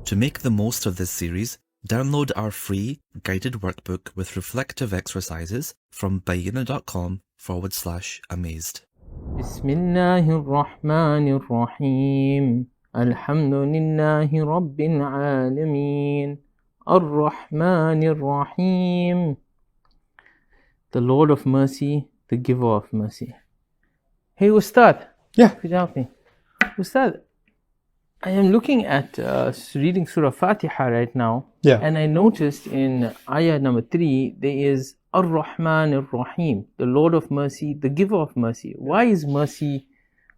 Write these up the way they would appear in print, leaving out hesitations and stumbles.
To make the most of this series, download our free guided workbook with reflective exercises from bayina.com/amazed. Bismillahir Rahmanir Rahim. Alhamdulillahi Rabbil Alameen. Er-Rahman'in Er-Rahim. The Lord of Mercy, the Giver of Mercy. Hey Ustadh. Yeah. Could you help me? Ustadh, I am looking at reading Surah Fatiha right now. Yeah. And I noticed in ayah number 3, there is Er-Rahman Er-Rahim, the Lord of Mercy, the Giver of Mercy. Why is mercy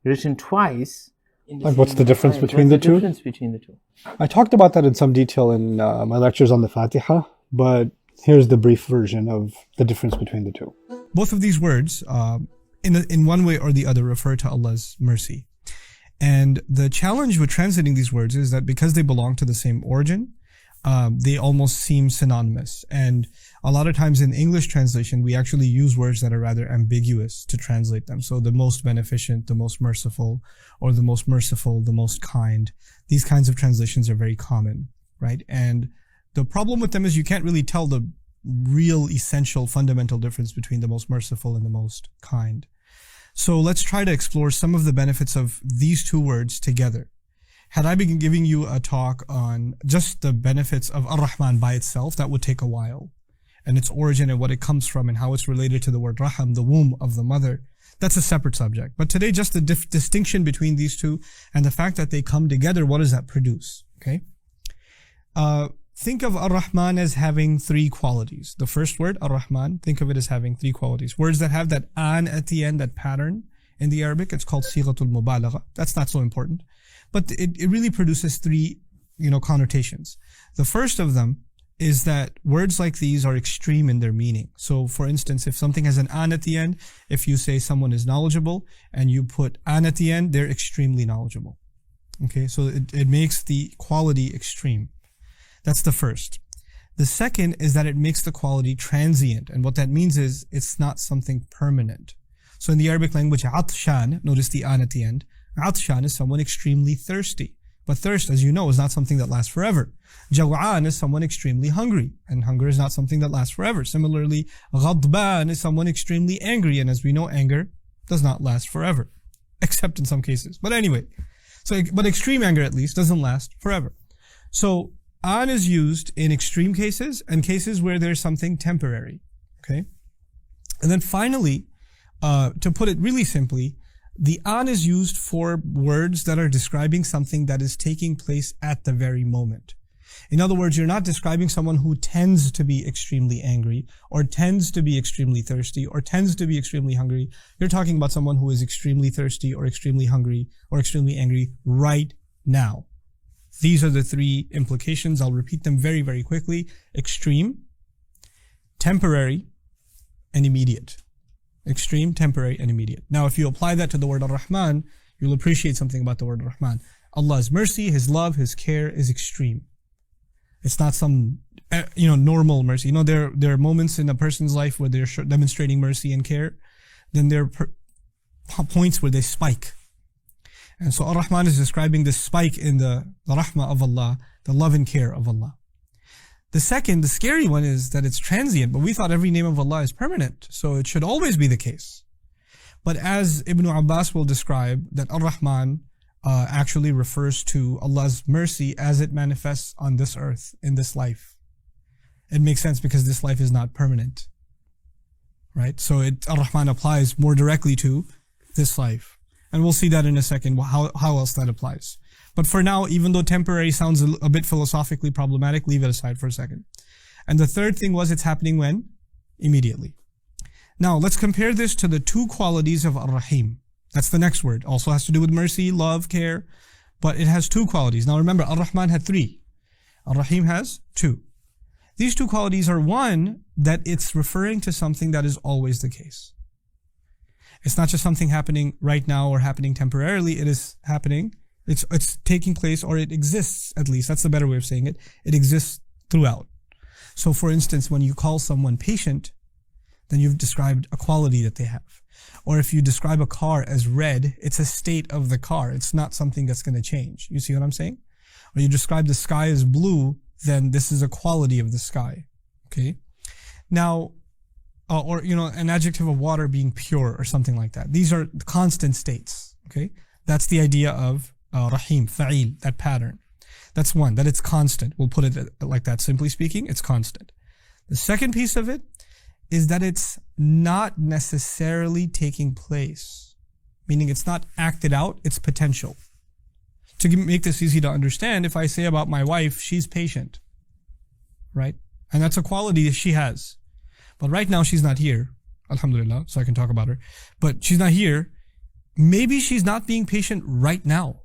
written twice? Like what's the difference between the two? What's the difference between the two? I talked about that in some detail in my lectures on the Fatiha, but here's the brief version of the difference between the two. Both of these words, in one way or the other, refer to Allah's mercy. And the challenge with translating these words is that because they belong to the same origin, they almost seem synonymous. And a lot of times in English translation, we actually use words that are rather ambiguous to translate them. So the most beneficent, the most merciful, or the most merciful, the most kind. These kinds of translations are very common, right? And the problem with them is you can't really tell the real essential fundamental difference between the most merciful and the most kind. So let's try to explore some of the benefits of these two words together. Had I been giving you a talk on just the benefits of Ar-Rahman by itself, that would take a while. And its origin and what it comes from and how it's related to the word Raham, the womb of the mother, that's a separate subject. But today, just the distinction between these two and the fact that they come together, what does that produce? Okay. Think of Ar-Rahman as having three qualities. The first word, Ar-Rahman, think of it as having three qualities. Words that have that an at the end, that pattern in the Arabic, it's called Sighatul Mubalagha. That's not so important. But it really produces three, connotations. The first of them is that words like these are extreme in their meaning. So for instance, if something has an an at the end, if you say someone is knowledgeable and you put an at the end, they're extremely knowledgeable. Okay, so it makes the quality extreme. That's the first. The second is that it makes the quality transient. And what that means is it's not something permanent. So in the Arabic language, atshan, notice the an at the end. Atshan is someone extremely thirsty. But thirst, as you know, is not something that lasts forever. Jaw'an is someone extremely hungry. And hunger is not something that lasts forever. Similarly, ghadban is someone extremely angry. And as we know, anger does not last forever. Except in some cases. But anyway, but extreme anger at least doesn't last forever. So, an is used in extreme cases and cases where there's something temporary. Okay? And then finally, to put it really simply, the an is used for words that are describing something that is taking place at the very moment. In other words, you're not describing someone who tends to be extremely angry or tends to be extremely thirsty or tends to be extremely hungry. You're talking about someone who is extremely thirsty or extremely hungry or extremely angry right now. These are the three implications. I'll repeat them very, very quickly. Extreme, temporary, and immediate. Extreme, temporary, and immediate. Now, if you apply that to the word Ar-Rahman, you'll appreciate something about the word Ar-Rahman. Allah's mercy, His love, His care is extreme. It's not some, normal mercy. There are moments in a person's life where they're demonstrating mercy and care. Then there are points where they spike. And so Ar-Rahman is describing this spike in the rahmah of Allah, the love and care of Allah. The second, the scary one, is that it's transient, but we thought every name of Allah is permanent, so it should always be the case. But as Ibn Abbas will describe, that Ar-Rahman actually refers to Allah's mercy as it manifests on this earth, in this life. It makes sense because this life is not permanent. Right? So Ar-Rahman applies more directly to this life. And we'll see that in a second, how else that applies. But for now, even though temporary sounds a bit philosophically problematic, leave it aside for a second. And the third thing was, it's happening when? Immediately. Now, let's compare this to the two qualities of Ar-Rahim. That's the next word. Also has to do with mercy, love, care. But it has two qualities. Now remember, Ar-Rahman had three. Ar-Rahim has two. These two qualities are, one, that it's referring to something that is always the case. It's not just something happening right now or happening temporarily. It is happening. It's taking place, or it exists, at least. That's the better way of saying it. It exists throughout. So for instance, when you call someone patient, then you've described a quality that they have. Or if you describe a car as red, it's a state of the car. It's not something that's going to change. You see what I'm saying? or you describe the sky as blue, then this is a quality of the sky. Okay? Now, or an adjective of water being pure or something like that. These are constant states. Okay? That's the idea of Rahim, Fa'il, that pattern. That's one, that it's constant. We'll put it like that, simply speaking, it's constant. The second piece of it is that it's not necessarily taking place, meaning it's not acted out, it's potential. To make this easy to understand, if I say about my wife, she's patient, right? And that's a quality that she has. But right now she's not here, alhamdulillah, so I can talk about her. But she's not here. Maybe she's not being patient right now.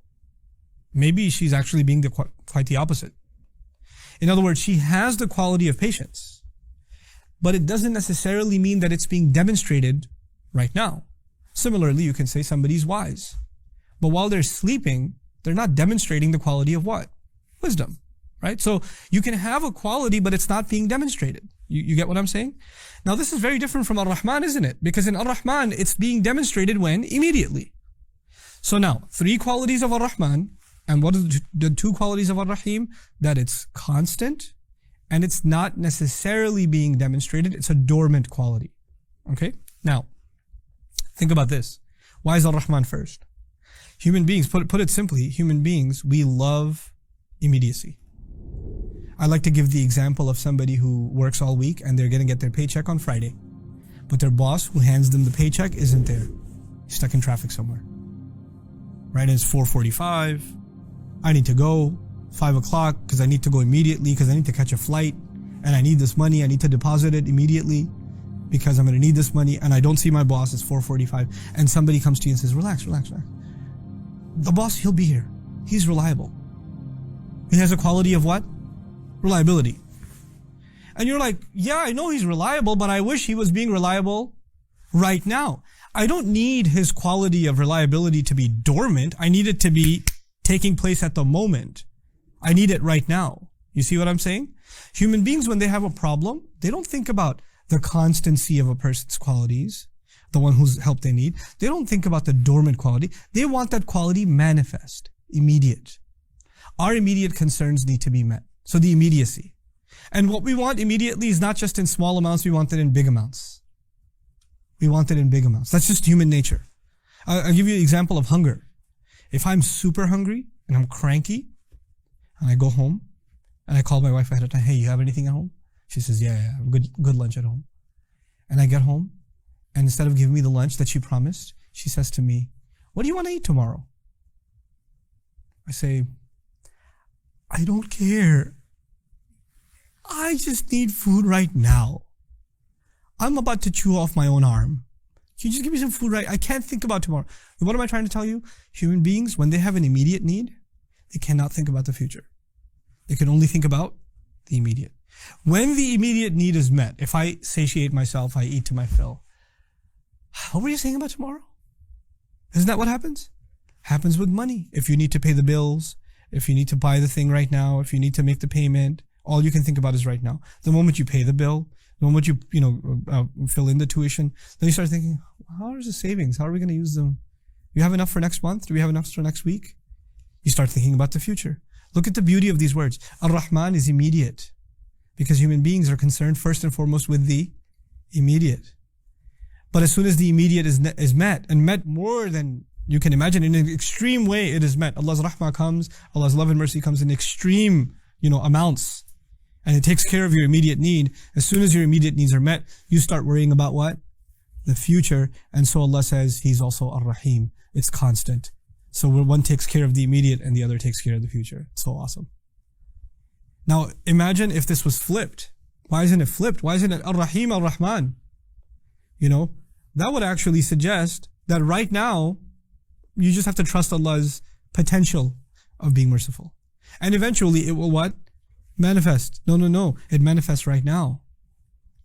Maybe she's actually being quite the opposite. In other words, she has the quality of patience, but it doesn't necessarily mean that it's being demonstrated right now. Similarly, you can say somebody's wise, but while they're sleeping, they're not demonstrating the quality of what? Wisdom, right? So you can have a quality, but it's not being demonstrated. You get what I'm saying? Now this is very different from Ar-Rahman, isn't it? Because in Ar-Rahman, it's being demonstrated when? Immediately. So now, 3 qualities of Ar-Rahman, and what are the 2 qualities of Ar-Rahim? That it's constant, and it's not necessarily being demonstrated. It's a dormant quality. Okay? Now, think about this. Why is Ar-Rahman first? Human beings, put it simply, human beings, we love immediacy. I like to give the example of somebody who works all week and they're going to get their paycheck on Friday. But their boss who hands them the paycheck isn't there. He's stuck in traffic somewhere. Right? And it's 4:45. I need to go. 5 o'clock because I need to go immediately because I need to catch a flight. And I need this money. I need to deposit it immediately because I'm going to need this money. And I don't see my boss. It's 4:45. And somebody comes to you and says, relax, relax, relax. The boss, he'll be here. He's reliable. He has a quality of what? Reliability. And you're like, yeah, I know he's reliable, but I wish he was being reliable right now. I don't need his quality of reliability to be dormant. I need it to be taking place at the moment. I need it right now. You see what I'm saying? Human beings, when they have a problem, they don't think about the constancy of a person's qualities, the one whose help they need. They don't think about the dormant quality. They want that quality manifest, immediate. Our immediate concerns need to be met. So the immediacy. And what we want immediately is not just in small amounts, we want it in big amounts. We want it in big amounts. That's just human nature. I'll give you an example of hunger. If I'm super hungry and I'm cranky and I go home and I call my wife ahead of time, hey, you have anything at home? She says, yeah, good lunch at home. And I get home and instead of giving me the lunch that she promised, she says to me, what do you want to eat tomorrow? I say, I don't care. I just need food right now. I'm about to chew off my own arm. Can you just give me some food right? I can't think about tomorrow. What am I trying to tell you? Human beings, when they have an immediate need, they cannot think about the future. They can only think about the immediate. When the immediate need is met, if I satiate myself, I eat to my fill. What were you saying about tomorrow? Isn't that what happens? Happens with money. If you need to pay the bills, if you need to buy the thing right now, if you need to make the payment, all you can think about is right now. The moment you pay the bill, the moment you fill in the tuition, then you start thinking, how is the savings? How are we going to use them? Do you have enough for next month? Do we have enough for next week? You start thinking about the future. Look at the beauty of these words. Ar-Rahman is immediate because human beings are concerned first and foremost with the immediate. But as soon as the immediate is met, and met more than you can imagine, in an extreme way it is met. Allah's rahmah comes, Allah's love and mercy comes in extreme, amounts. And it takes care of your immediate need. As soon as your immediate needs are met, you start worrying about what? The future. And so Allah says He's also Ar-Rahim. It's constant. So one takes care of the immediate and the other takes care of the future. It's so awesome. Now imagine if this was flipped. Why isn't it flipped? Why isn't it Ar-Rahim, Ar-Rahman? That would actually suggest that right now, you just have to trust Allah's potential of being merciful. And eventually it will what? Manifest. No. It manifests right now.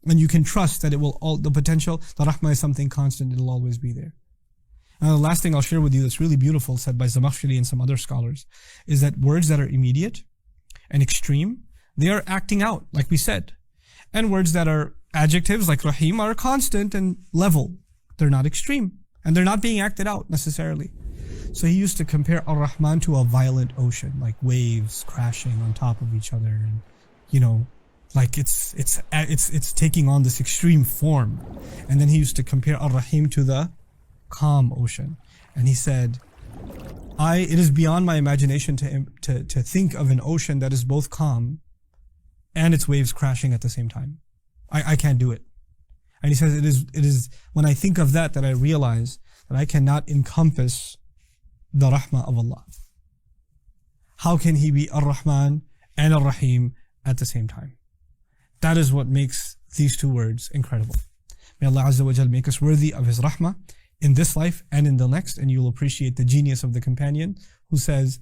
And you can trust that it will the potential, the rahmah is something constant, it'll always be there. And the last thing I'll share with you that's really beautiful, said by Zamakhshari and some other scholars, is that words that are immediate and extreme, they are acting out, like we said. And words that are adjectives, like Rahim, are constant and level. They're not extreme. And they're not being acted out necessarily. So he used to compare Ar-Rahman to a violent ocean, like waves crashing on top of each other, and like it's taking on this extreme form. And then he used to compare Ar-Rahim to the calm ocean, and he said, it is beyond my imagination to think of an ocean that is both calm and its waves crashing at the same time. I can't do it. And he says it is when I think of that I realize that I cannot encompass the rahmah of Allah. How can he be Ar-Rahman and Ar-Rahim at the same time? That is what makes these two words incredible. May Allah Azza wa Jal make us worthy of His rahmah in this life and in the next, and you will appreciate the genius of the companion who says,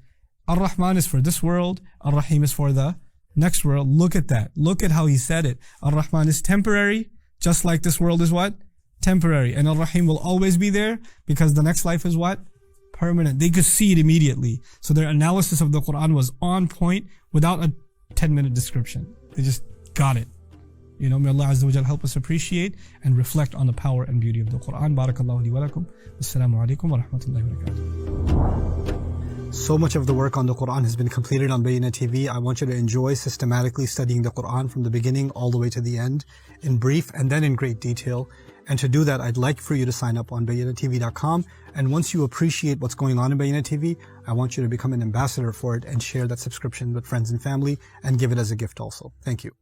Ar-Rahman is for this world, Ar-Rahim is for the next world. Look at that. Look at how he said it. Ar-Rahman is temporary, just like this world is what? Temporary. And Ar-Rahim will always be there because the next life is what? Permanent. They could see it immediately. So their analysis of the Quran was on point without a 10-minute description. They just got it. May Allah Azza wa Jal help us appreciate and reflect on the power and beauty of the Quran. Barakallahu li wa lakum. Wassalamu alaikum wa rahmatullahi wa barakatuh. So much of the work on the Quran has been completed on Bayyinah TV. I want you to enjoy systematically studying the Quran from the beginning all the way to the end, in brief and then in great detail. And to do that, I'd like for you to sign up on BayyinahTV.com. And once you appreciate what's going on in Bayyinah TV, I want you to become an ambassador for it and share that subscription with friends and family and give it as a gift also. Thank you.